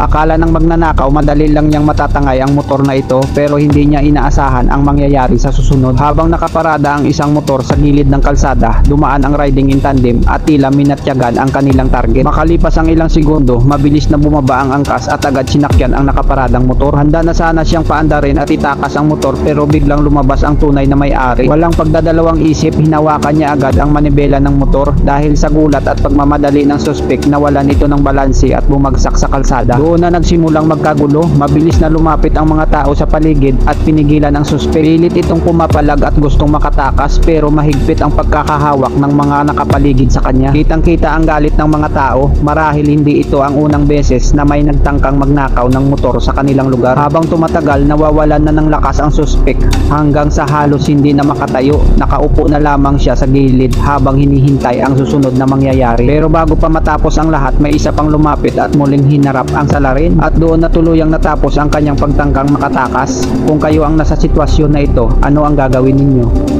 Akala ng magnanakaw madali lang niyang matatangay ang motor na ito, pero hindi niya inaasahan ang mangyayari sa susunod. Habang nakaparada ang isang motor sa gilid ng kalsada, dumaan ang riding in tandem at tila minatyagan ang kanilang target. Makalipas ang ilang segundo, mabilis na bumaba ang angkas at agad sinakyan ang nakaparadang motor. Handa na sana siyang paandarin at itakas ang motor, pero biglang lumabas ang tunay na may-ari. Walang pagdadalawang isip, hinawakan niya agad ang manibela ng motor. Dahil sa gulat at pagmamadali ng suspek, nawalan ito ng balanse at bumagsak sa kalsada. Doon na nagsimulang magkagulo. Mabilis na lumapit ang mga tao sa paligid at pinigilan ang suspek. Pilit itong pumapalag at gustong makatakas, pero mahigpit ang pagkakahawak ng mga nakapaligid sa kanya. Kitang-kita ang galit ng mga tao. Marahil hindi ito ang unang beses na may nagtangkang magnakaw ng motor sa kanilang lugar. Habang tumatagal, nawawalan na ng lakas ang suspek hanggang sa halos hindi na makatayo. Nakaupo na lamang siya sa gilid habang hinihintay ang susunod na mangyayari. Pero bago pa matapos ang lahat, may isa pang lumapit at muling hinarap ang salarin, at doon na tuluyang natapos ang kanyang pagtangkang makatakas. Kung kayo ang nasa sitwasyon na ito, ano ang gagawin ninyo?